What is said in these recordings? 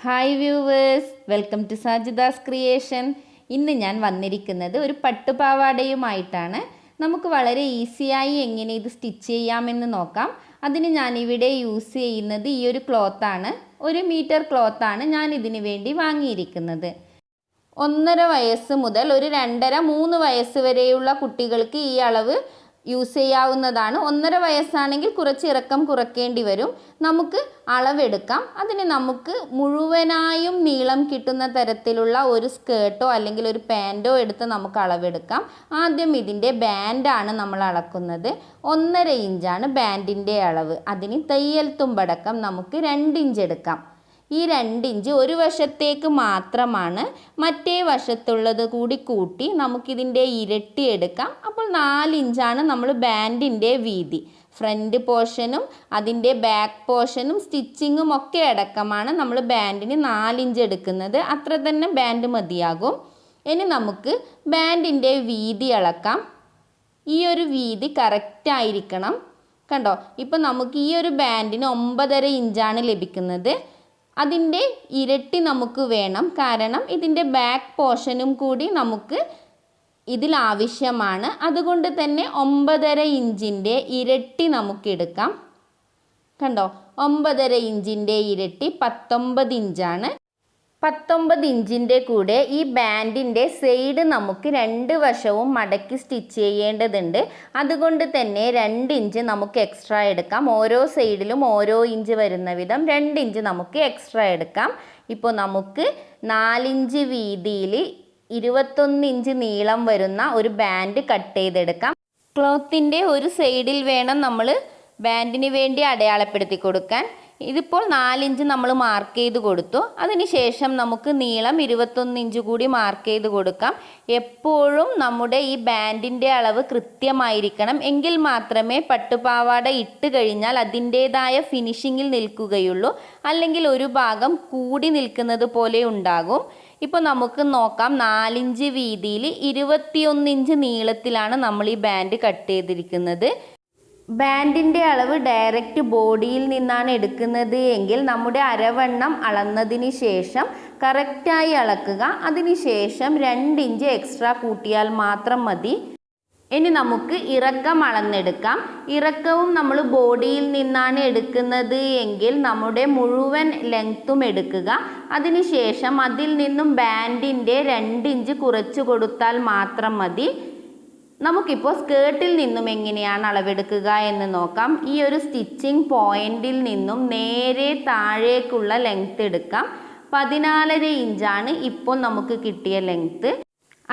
Hi viewers, welcome to Sajida's creation. ഇന്ന് ഞാൻ വന്നിരിക്കുന്നത് ഒരു പട്ടുപാവാടയുമായിട്ടാണ്. നമുക്ക് വളരെ ഈസിയായി എങ്ങനെ ഇത് സ്റ്റിച്ച് ചെയ്യാമെന്ന് നോക്കാം. അതിന് ഞാനിവിടെ യൂസ് ചെയ്യുന്നത് ഈ ഒരു ക്ലോത്താണ്. 1 മീറ്റർ ക്ലോത്താണ് ഞാൻ ഇതിന് വേണ്ടി വാങ്ങിയിരിക്കുന്നത്. 1.5 വയസ്സ് മുതൽ ഒരു 2.5-3 വയസ്സ് വരെയുള്ള കുട്ടികൾക്ക് ഈ അളവ് യൂസ് ചെയ്യാവുന്നതാണ്. 1.5 വയസ്സാണെങ്കിൽ കുറച്ച് ഇറക്കം കുറയ്ക്കേണ്ടി വരും. നമുക്ക് അളവെടുക്കാം. അതിന് നമുക്ക് മുഴുവനായും നീളം കിട്ടുന്ന തരത്തിലുള്ള ഒരു സ്കേർട്ടോ അല്ലെങ്കിൽ ഒരു പാൻറ്റോ എടുത്ത് നമുക്ക് അളവെടുക്കാം. ആദ്യം ഇതിൻ്റെ ബാൻഡാണ് നമ്മൾ അളക്കുന്നത്. 1.5 ഇഞ്ചാണ് ബാൻഡിൻ്റെ അളവ്. അതിന് തയ്യൽ തുമ്പടക്കം നമുക്ക് 2 ഇഞ്ച് എടുക്കാം. ഈ 2 ഇഞ്ച് ഒരു വശത്തേക്ക് മാത്രമാണ്. മറ്റേ വശത്തുള്ളത് കൂടി കൂട്ടി നമുക്കിതിൻ്റെ ഇരട്ടി എടുക്കാം. അപ്പോൾ 4 ഇഞ്ചാണ് നമ്മൾ ബാൻഡിൻ്റെ വീതി. ഫ്രണ്ട് പോർഷനും അതിൻ്റെ ബാക്ക് പോർഷനും സ്റ്റിച്ചിങ്ങും ഒക്കെ അടക്കമാണ് നമ്മൾ ബാൻഡിന് 4 ഇഞ്ച് എടുക്കുന്നത്. അത്ര തന്നെ ബാൻഡ് മതിയാകും. ഇനി നമുക്ക് ബാൻഡിൻ്റെ വീതി അളക്കാം. ഈ ഒരു വീതി കറക്റ്റായിരിക്കണം. കണ്ടോ, ഇപ്പം നമുക്ക് ഈ ഒരു ബാൻഡിന് 9.5 ഇഞ്ചാണ് ലഭിക്കുന്നത്. അതിൻ്റെ ഇരട്ടി നമുക്ക് വേണം. കാരണം ഇതിൻ്റെ ബാക്ക് പോർഷനും കൂടി നമുക്ക് ഇതിൽ ആവശ്യമാണ്. അതുകൊണ്ട് തന്നെ 9.5 ഇഞ്ചിൻ്റെ ഇരട്ടി നമുക്കെടുക്കാം. കണ്ടോ, 9.5 ഇഞ്ചിൻ്റെ ഇരട്ടി 19 ഇഞ്ചാണ്. 19 ഇഞ്ചിൻ്റെ കൂടെ ഈ ബാൻഡിൻ്റെ സൈഡ് നമുക്ക് 2 വശവും മടക്കി സ്റ്റിച്ച് ചെയ്യേണ്ടതുണ്ട്. അതുകൊണ്ട് തന്നെ 2 ഇഞ്ച് നമുക്ക് എക്സ്ട്രാ എടുക്കാം. ഓരോ സൈഡിലും ഓരോ ഇഞ്ച് വരുന്ന വിധം 2 ഇഞ്ച് നമുക്ക് എക്സ്ട്രാ എടുക്കാം. ഇപ്പോൾ നമുക്ക് 4 ഇഞ്ച് വീതിയിൽ 21 ഇഞ്ച് നീളം വരുന്ന ഒരു ബാൻഡ് കട്ട് ചെയ്തെടുക്കാം. ക്ലോത്തിൻ്റെ ഒരു സൈഡിൽ വേണം നമ്മൾ ബാൻഡിന് വേണ്ടി അടയാളപ്പെടുത്തി കൊടുക്കാൻ. ഇതിപ്പോൾ 4 ഇഞ്ച് നമ്മൾ മാർക്ക് ചെയ്ത് കൊടുത്തു. അതിനുശേഷം നമുക്ക് നീളം 21 ഇഞ്ച് കൂടി മാർക്ക് ചെയ്ത് കൊടുക്കാം. എപ്പോഴും നമ്മുടെ ഈ ബാൻഡിൻ്റെ അളവ് കൃത്യമായിരിക്കണം. എങ്കിൽ മാത്രമേ പട്ടുപാവാട ഇട്ട് കഴിഞ്ഞാൽ അതിൻ്റേതായ ഫിനിഷിങ്ങിൽ നിൽക്കുകയുള്ളൂ. അല്ലെങ്കിൽ ഒരു ഭാഗം കൂടി നിൽക്കുന്നത് പോലെ ഉണ്ടാകും. ഇപ്പോൾ നമുക്ക് നോക്കാം. 4 ഇഞ്ച് വീതിയിൽ 21 ഇഞ്ച് നീളത്തിലാണ് നമ്മൾ ഈ ബാൻഡ് കട്ട് ചെയ്തിരിക്കുന്നത്. ബാൻഡിൻ്റെ അളവ് ഡയറക്റ്റ് ബോഡിയിൽ നിന്നാണ് എടുക്കുന്നത് എങ്കിൽ നമ്മുടെ അരവണ്ണം അളന്നതിന് ശേഷം കറക്റ്റായി അളക്കുക. അതിനുശേഷം 2 ഇഞ്ച് എക്സ്ട്രാ കൂട്ടിയാൽ മാത്രം മതി. ഇനി നമുക്ക് ഇറക്കം അളന്നെടുക്കാം. ഇറക്കവും നമ്മൾ ബോഡിയിൽ നിന്നാണ് എടുക്കുന്നത് എങ്കിൽ നമ്മുടെ മുഴുവൻ ലെങ്ത്തും എടുക്കുക. അതിനുശേഷം അതിൽ നിന്നും ബാൻഡിൻ്റെ 2 ഇഞ്ച് കുറച്ച് കൊടുത്താൽ മാത്രം മതി. നമുക്കിപ്പോൾ സ്കേർട്ടിൽ നിന്നും എങ്ങനെയാണ് അളവെടുക്കുക എന്ന് നോക്കാം. ഈ ഒരു സ്റ്റിച്ചിങ് പോയിന്റിൽ നിന്നും നേരെ താഴേക്കുള്ള ലെങ്ത്ത് എടുക്കാം. 14.5 ഇഞ്ചാണ് ഇപ്പോൾ നമുക്ക് കിട്ടിയ ലെങ്ത്ത്.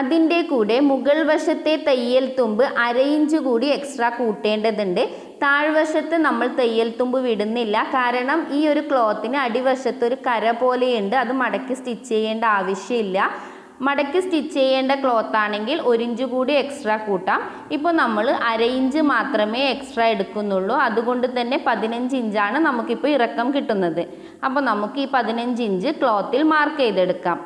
അതിൻ്റെ കൂടെ മുകൾ വശത്തെ തയ്യൽ തുമ്പ് 1/2 ഇഞ്ച് കൂടി എക്സ്ട്രാ കൂട്ടേണ്ടതുണ്ട്. താഴ്വശത്ത് നമ്മൾ തയ്യൽ തുമ്പ് വിടുന്നില്ല. കാരണം ഈ ഒരു ക്ലോത്തിന് അടിവശത്ത് ഒരു കര പോലെയുണ്ട്. അത് മടക്കി സ്റ്റിച്ച് ചെയ്യേണ്ട ആവശ്യമില്ല. മടക്കി സ്റ്റിച്ച് ചെയ്യേണ്ട ക്ലോത്ത് ആണെങ്കിൽ 1 ഇഞ്ച് കൂടി എക്സ്ട്രാ കൂട്ടാം. ഇപ്പോൾ നമ്മൾ 1/2 ഇഞ്ച് മാത്രമേ എക്സ്ട്രാ എടുക്കുന്നുള്ളൂ. അതുകൊണ്ട് തന്നെ 15 ഇഞ്ചാണ് നമുക്കിപ്പോൾ ഇറക്കം കിട്ടുന്നത്. അപ്പോൾ നമുക്ക് ഈ 15 ഇഞ്ച് ക്ലോത്തിൽ മാർക്ക് ചെയ്തെടുക്കാം.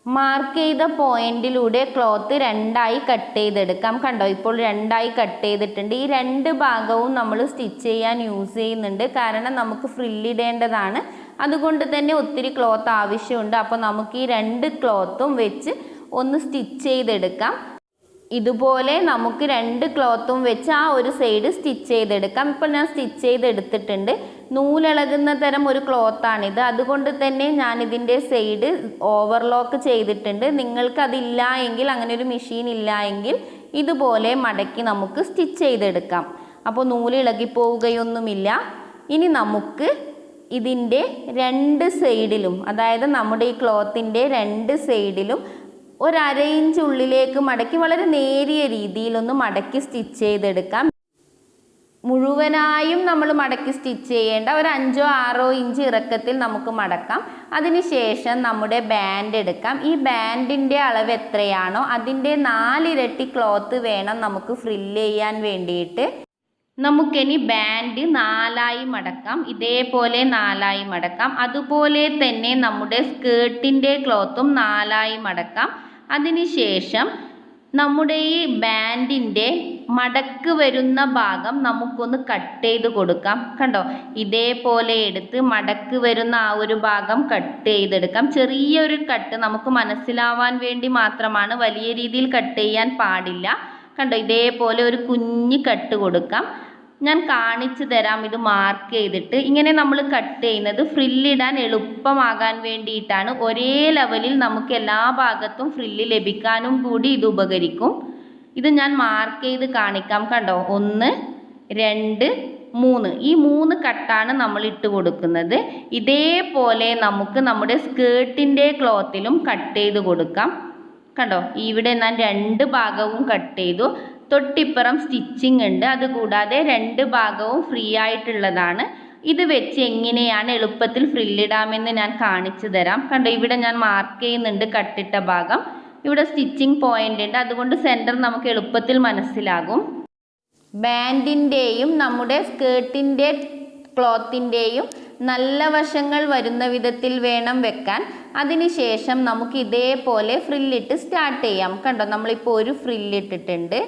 മാർക്ക് ചെയ്ത പോയിന്റിലൂടെ ക്ലോത്ത് 2ആയി കട്ട് ചെയ്തെടുക്കാം. കണ്ടോ, ഇപ്പോൾ 2ആയി കട്ട് ചെയ്തിട്ടുണ്ട്. ഈ 2 ഭാഗവും നമ്മൾ സ്റ്റിച്ച് ചെയ്യാൻ യൂസ് ചെയ്യുന്നുണ്ട്. കാരണം നമുക്ക് ഫ്രില്ലിടേണ്ടതാണ്. അതുകൊണ്ട് തന്നെ ഒത്തിരി ക്ലോത്ത് ആവശ്യമുണ്ട്. അപ്പോൾ നമുക്ക് ഈ 2 ക്ലോത്തും വെച്ച് ഒന്ന് സ്റ്റിച്ച് ചെയ്തെടുക്കാം. ഇതുപോലെ നമുക്ക് 2 ക്ലോത്തും വെച്ച് ആ ഒരു സൈഡ് സ്റ്റിച്ച് ചെയ്തെടുക്കാം. ഇപ്പോൾ ഞാൻ സ്റ്റിച്ച് ചെയ്തെടുത്തിട്ടുണ്ട്. നൂലിളകുന്ന തരം ഒരു ക്ലോത്താണിത്. അതുകൊണ്ട് തന്നെ ഞാനിതിൻ്റെ സൈഡ് ഓവർലോക്ക് ചെയ്തിട്ടുണ്ട്. നിങ്ങൾക്ക് അതില്ല എങ്കിൽ, അങ്ങനെ ഒരു മെഷീൻ ഇല്ല എങ്കിൽ ഇതുപോലെ മടക്കി നമുക്ക് സ്റ്റിച്ച് ചെയ്തെടുക്കാം. അപ്പോൾ നൂലിളകിപ്പോവുകയൊന്നുമില്ല. ഇനി നമുക്ക് ഇതിൻ്റെ 2 സൈഡിലും, അതായത് നമ്മുടെ ഈ ക്ലോത്തിൻ്റെ 2 സൈഡിലും 1/2 ഇഞ്ച് ഉള്ളിലേക്ക് മടക്കി വളരെ നേരിയ രീതിയിലൊന്ന് മടക്കി സ്റ്റിച്ച് ചെയ്തെടുക്കാം. മുഴുവനായും നമ്മൾ മടക്കി സ്റ്റിച്ച് ചെയ്യേണ്ട. ഒരു 5-6 ഇഞ്ച് ഇറക്കത്തിൽ നമുക്ക് മടക്കാം. അതിനുശേഷം നമ്മുടെ ബാൻഡ് എടുക്കാം. ഈ ബാൻഡിൻ്റെ അളവ് എത്രയാണോ അതിൻ്റെ 4 ഇരട്ടി ക്ലോത്ത് വേണം നമുക്ക് ഫ്രില്ല് ചെയ്യാൻ വേണ്ടിയിട്ട്. നമുക്കിനി ബാൻഡ് 4ആയി മടക്കാം. ഇതേപോലെ 4ആയി മടക്കാം. അതുപോലെ തന്നെ നമ്മുടെ സ്കേർട്ടിൻ്റെ ക്ലോത്തും 4ആയി മടക്കാം. അതിനുശേഷം നമ്മുടെ ഈ ബാൻഡിൻ്റെ മടക്ക് വരുന്ന ഭാഗം നമുക്കൊന്ന് കട്ട് ചെയ്ത് കൊടുക്കാം. കണ്ടോ, ഇതേപോലെ എടുത്ത് മടക്ക് വരുന്ന ആ ഒരു ഭാഗം കട്ട് ചെയ്തെടുക്കാം. ചെറിയൊരു കട്ട് നമുക്ക് മനസ്സിലാവാൻ വേണ്ടി മാത്രമാണ്, വലിയ രീതിയിൽ കട്ട് ചെയ്യാൻ പാടില്ല. കണ്ടോ, ഇതേപോലെ ഒരു കുഞ്ഞ് കട്ട് കൊടുക്കാം. ഞാൻ കാണിച്ചു തരാം ഇത് മാർക്ക് ചെയ്തിട്ട്. ഇങ്ങനെ നമ്മൾ കട്ട് ചെയ്യുന്നത് ഫ്രില്ലിടാൻ എളുപ്പമാകാൻ വേണ്ടിയിട്ടാണ്. ഒരേ ലെവലിൽ നമുക്ക് എല്ലാ ഭാഗത്തും ഫ്രില്ല് ലഭിക്കാനും കൂടി ഇത് ഉപകരിക്കും. ഇത് ഞാൻ മാർക്ക് ചെയ്ത് കാണിക്കാം. കണ്ടോ, 1 2 3 ഈ 3 കട്ടാണ് നമ്മൾ ഇട്ട് കൊടുക്കുന്നത്. ഇതേപോലെ നമുക്ക് നമ്മുടെ സ്കേർട്ടിൻ്റെ ക്ലോത്തിലും കട്ട് ചെയ്ത് കൊടുക്കാം. കണ്ടോ, ഇവിടെ ഞാൻ 2 ഭാഗവും കട്ട് ചെയ്തു. തൊട്ടിപ്പുറം സ്റ്റിച്ചിങ് ഉണ്ട്. അതുകൂടാതെ 2 ഭാഗവും ഫ്രീ ആയിട്ടുള്ളതാണ്. ഇത് വെച്ച് എങ്ങനെയാണ് എളുപ്പത്തിൽ ഫ്രില്ലിടാമെന്ന് ഞാൻ കാണിച്ചു തരാം. കണ്ടോ, ഇവിടെ ഞാൻ മാർക്ക് ചെയ്യുന്നുണ്ട് കട്ടിട്ട ഭാഗം. ഇവിടെ സ്റ്റിച്ചിങ് പോയിന്റ് ഉണ്ട്, അതുകൊണ്ട് സെൻറ്റർ നമുക്ക് എളുപ്പത്തിൽ മനസ്സിലാകും. ബാൻഡിൻ്റെയും നമ്മുടെ സ്കേർട്ടിൻ്റെ ക്ലോത്തിൻ്റെയും നല്ല വശങ്ങൾ വരുന്ന വിധത്തിൽ വേണം വെക്കാൻ. അതിനുശേഷം നമുക്ക് ഇതേപോലെ ഫ്രില്ലിട്ട് സ്റ്റാർട്ട് ചെയ്യാം. കണ്ടോ, നമ്മളിപ്പോൾ ഒരു ഫ്രില്ലിട്ടിട്ടുണ്ട്.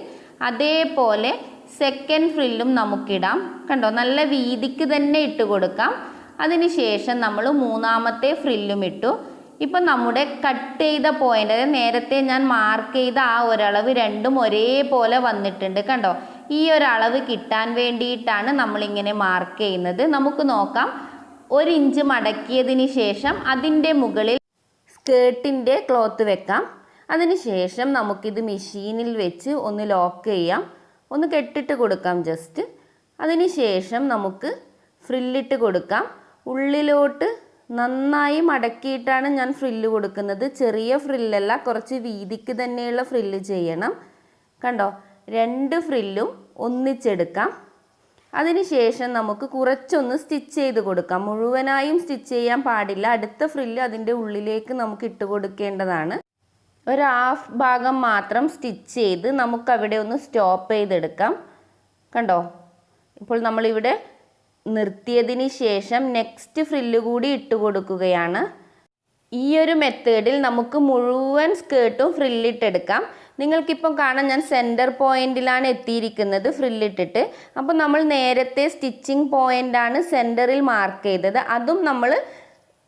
അതേപോലെ സെക്കൻഡ് ഫ്രില്ലും നമുക്കിടാം. കണ്ടോ, നല്ല വീതിക്ക് തന്നെ ഇട്ട് കൊടുക്കാം. അതിനുശേഷം നമ്മൾ 3ാമത്തെ ഫ്രില്ലും ഇട്ടു. ഇപ്പം നമ്മുടെ കട്ട് ചെയ്ത പോയിൻ്റ്, അതായത് നേരത്തെ ഞാൻ മാർക്ക് ചെയ്ത ആ ഒരളവ് രണ്ടും ഒരേപോലെ വന്നിട്ടുണ്ട്. കണ്ടോ, ഈ ഒരളവ് കിട്ടാൻ വേണ്ടിയിട്ടാണ് നമ്മളിങ്ങനെ മാർക്ക് ചെയ്യുന്നത്. നമുക്ക് നോക്കാം. 1 ഇഞ്ച് മടക്കിയതിന് ശേഷം അതിൻ്റെ മുകളിൽ സ്കേർട്ടിൻ്റെ ക്ലോത്ത് വെക്കാം. അതിനുശേഷം നമുക്കിത് മെഷീനിൽ വെച്ച് ഒന്ന് ലോക്ക് ചെയ്യാം, ഒന്ന് കെട്ടിട്ട് കൊടുക്കാം ജസ്റ്റ്. അതിനുശേഷം നമുക്ക് ഫ്രില്ലിട്ട് കൊടുക്കാം. ഉള്ളിലോട്ട് നന്നായി മടക്കിയിട്ടാണ് ഞാൻ ഫ്രില്ല് കൊടുക്കുന്നത്. ചെറിയ ഫ്രില്ലല്ല, കുറച്ച് വീതിക്ക് തന്നെയുള്ള ഫ്രില്ല് ചെയ്യണം. കണ്ടോ, 2 ഫ്രില്ലും ഒന്നിച്ചെടുക്കാം. അതിനുശേഷം നമുക്ക് കുറച്ചൊന്ന് സ്റ്റിച്ച് ചെയ്ത് കൊടുക്കാം. മുഴുവനായും സ്റ്റിച്ച് ചെയ്യാൻ പാടില്ല. അടുത്ത ഫ്രില്ല് അതിൻ്റെ ഉള്ളിലേക്ക് നമുക്ക് ഇട്ട് കൊടുക്കേണ്ടതാണ്. ഒരു ഹാഫ് ഭാഗം മാത്രം സ്റ്റിച്ച് ചെയ്ത് നമുക്കവിടെ ഒന്ന് സ്റ്റോപ്പ് ചെയ്തെടുക്കാം. കണ്ടോ, ഇപ്പോൾ നമ്മളിവിടെ നിർത്തിയതിന് ശേഷം നെക്സ്റ്റ് ഫ്രില്ല് കൂടി ഇട്ട് കൊടുക്കുകയാണ്. ഈ ഒരു മെത്തേഡിൽ നമുക്ക് മുഴുവൻ സ്കേർട്ടും ഫ്രില്ലിട്ടെടുക്കാം. നിങ്ങൾക്കിപ്പം കാണാൻ ഞാൻ സെൻറ്റർ പോയിന്റിലാണ് എത്തിയിരിക്കുന്നത് ഫ്രില്ലിട്ടിട്ട്. അപ്പോൾ നമ്മൾ നേരത്തെ സ്റ്റിച്ചിങ് പോയിൻ്റാണ് സെൻറ്ററിൽ മാർക്ക് ചെയ്തത്. അതും നമ്മൾ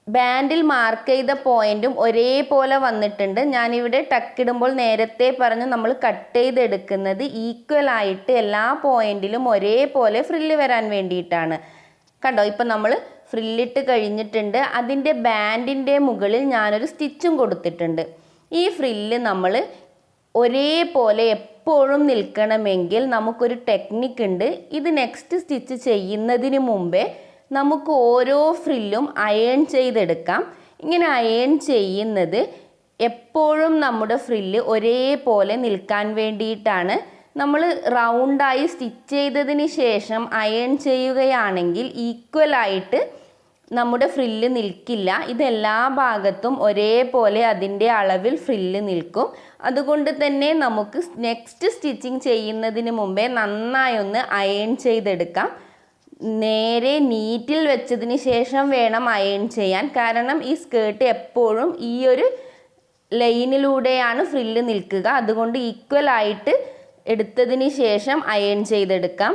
ബാൻഡിൽ മാർക്ക് ചെയ്ത പോയിന്റും ഒരേപോലെ വന്നിട്ടുണ്ട്. ഞാനിവിടെ ടക്കിടുമ്പോൾ നേരത്തെ പറഞ്ഞു നമ്മൾ കട്ട് ചെയ്തെടുക്കുന്നത് ഈക്വൽ ആയിട്ട് എല്ലാ പോയിന്റിലും ഒരേപോലെ ഫ്രില്ല് വരാൻ വേണ്ടിയിട്ടാണ്. കണ്ടോ, ഇപ്പം നമ്മൾ ഫ്രില്ലിട്ട് കഴിഞ്ഞിട്ടുണ്ട്. അതിൻ്റെ ബാൻഡിൻ്റെ മുകളിൽ ഞാനൊരു സ്റ്റിച്ചും കൊടുത്തിട്ടുണ്ട്. ഈ ഫ്രില്ല് നമ്മൾ ഒരേപോലെ എപ്പോഴും നിൽക്കണമെങ്കിൽ നമുക്കൊരു ടെക്നിക്ക് ഉണ്ട്. ഇത് നെക്സ്റ്റ് സ്റ്റിച്ച് ചെയ്യുന്നതിന് മുമ്പേ നമുക്ക് ഓരോ ഫ്രില്ലും അയൺ ചെയ്തെടുക്കാം. ഇങ്ങനെ അയൺ ചെയ്യുന്നത് എപ്പോഴും നമ്മുടെ ഫ്രില്ല് ഒരേപോലെ നിൽക്കാൻ വേണ്ടിയിട്ടാണ്. നമ്മൾ റൗണ്ടായി സ്റ്റിച്ച് ചെയ്തതിന് ശേഷം അയൺ ചെയ്യുകയാണെങ്കിൽ ഈക്വലായിട്ട് നമ്മുടെ ഫ്രില്ല് നിൽക്കില്ല. ഇതെല്ലാ ഭാഗത്തും ഒരേപോലെ അതിൻ്റെ അളവിൽ ഫ്രില്ല് നിൽക്കും. അതുകൊണ്ട് തന്നെ നമുക്ക് നെക്സ്റ്റ് സ്റ്റിച്ചിങ് ചെയ്യുന്നതിന് മുമ്പേ നന്നായി ഒന്ന് അയൺ ചെയ്തെടുക്കാം. നേരെ നീറ്റിൽ വെച്ചതിന് ശേഷം വേണം അയൺ ചെയ്യാൻ. കാരണം ഈ സ്കേർട്ട് എപ്പോഴും ഈ ഒരു ലൈനിലൂടെയാണ് ഫ്രില്ല് നിൽക്കുക. അതുകൊണ്ട് ഈക്വലായിട്ട് എടുത്തതിന് ശേഷം അയൺ ചെയ്തെടുക്കാം.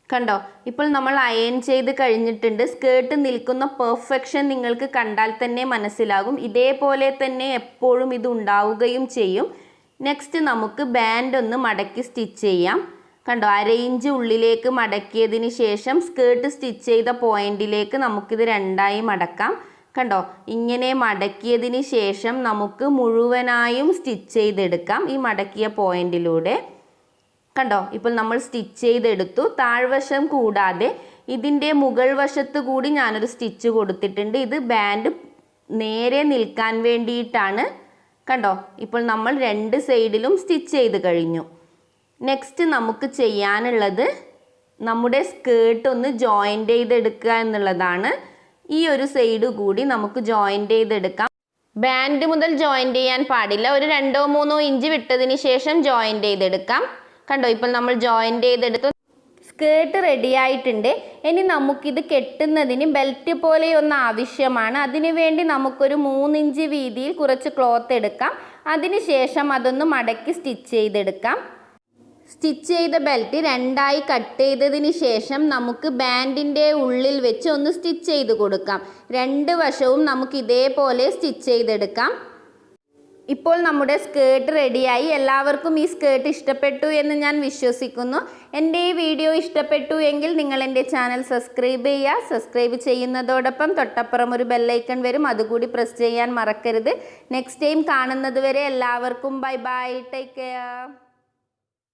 കണ്ടോ, ഇപ്പോൾ നമ്മൾ അയൺ ചെയ്ത് കഴിഞ്ഞിട്ടുണ്ട്. സ്കേർട്ട് നിൽക്കുന്ന പെർഫെക്ഷൻ നിങ്ങൾക്ക് കണ്ടാൽ തന്നെ മനസ്സിലാകും. ഇതേപോലെ തന്നെ എപ്പോഴും ഇത് ഉണ്ടാവുകയും ചെയ്യും. നെക്സ്റ്റ് നമുക്ക് ബാൻഡ് ഒന്ന് മടക്കി സ്റ്റിച്ച് ചെയ്യാം. കണ്ടോ, 1/2 ഇഞ്ച് ഉള്ളിലേക്ക് മടക്കിയതിന് ശേഷം സ്കേർട്ട് സ്റ്റിച്ച് ചെയ്ത പോയിന്റിലേക്ക് നമുക്കിത് 2ആയി മടക്കാം. കണ്ടോ, ഇങ്ങനെ മടക്കിയതിന് ശേഷം നമുക്ക് മുഴുവനായും സ്റ്റിച്ച് ചെയ്തെടുക്കാം ഈ മടക്കിയ പോയിന്റിലൂടെ. കണ്ടോ, ഇപ്പോൾ നമ്മൾ സ്റ്റിച്ച് ചെയ്തെടുത്തു. താഴ്വശം കൂടാതെ ഇതിൻ്റെ മുകൾ വശത്ത് കൂടി ഞാനൊരു സ്റ്റിച്ച് കൊടുത്തിട്ടുണ്ട്. ഇത് ബാൻഡ് നേരെ നിൽക്കാൻ വേണ്ടിയിട്ടാണ്. കണ്ടോ, ഇപ്പോൾ നമ്മൾ 2 സൈഡിലും സ്റ്റിച്ച് ചെയ്ത് കഴിഞ്ഞു. നെക്സ്റ്റ് നമുക്ക് ചെയ്യാനുള്ളത് നമ്മുടെ സ്കേർട്ട് ഒന്ന് ജോയിൻ്റ് ചെയ്തെടുക്കുക എന്നുള്ളതാണ്. ഈ ഒരു സൈഡ് കൂടി നമുക്ക് ജോയിൻ്റ് ചെയ്തെടുക്കാം. ബാൻഡ് മുതൽ ജോയിൻ്റ് ചെയ്യാൻ പാടില്ല. ഒരു 2-3 ഇഞ്ച് വിട്ടതിന് ശേഷം ജോയിൻ്റ് ചെയ്തെടുക്കാം. കണ്ടോ, ഇപ്പോൾ നമ്മൾ ജോയിൻ്റ് ചെയ്തെടുത്തു. സ്കേർട്ട് റെഡി ആയിട്ടുണ്ട്. ഇനി നമുക്കിത് കെട്ടുന്നതിന് ബെൽറ്റ് പോലെയൊന്ന് ആവശ്യമാണ്. അതിനുവേണ്ടി നമുക്കൊരു 3 ഇഞ്ച് വീതിയിൽ കുറച്ച് ക്ലോത്ത് എടുക്കാം. അതിനുശേഷം അതൊന്ന് മടക്കി സ്റ്റിച്ച് ചെയ്തെടുക്കാം. സ്റ്റിച്ച് ചെയ്ത ബെൽറ്റ് രണ്ടായി കട്ട് ചെയ്തതിന് ശേഷം നമുക്ക് ബാൻഡിൻ്റെ ഉള്ളിൽ വെച്ച് ഒന്ന് സ്റ്റിച്ച് ചെയ്ത് കൊടുക്കാം. രണ്ട് വശവും നമുക്ക് ഇതേപോലെ സ്റ്റിച്ച് ചെയ്തെടുക്കാം. ഇപ്പോൾ നമ്മുടെ സ്കേർട്ട് റെഡിയായി. എല്ലാവർക്കും ഈ സ്കേർട്ട് ഇഷ്ടപ്പെട്ടു എന്ന് ഞാൻ വിശ്വസിക്കുന്നു. എൻ്റെ ഈ വീഡിയോ ഇഷ്ടപ്പെട്ടു എങ്കിൽ നിങ്ങൾ എൻ്റെ ചാനൽ സബ്സ്ക്രൈബ് ചെയ്യുക. സബ്സ്ക്രൈബ് ചെയ്യുന്നതോടൊപ്പം തൊട്ടപ്പുറം ഒരു ബെല്ലൈക്കൺ വരും, അതുകൂടി പ്രസ് ചെയ്യാൻ മറക്കരുത്. നെക്സ്റ്റ് ടൈം കാണുന്നത് വരെ എല്ലാവർക്കും ബൈ ബൈ, ടേക്ക് കെയർ.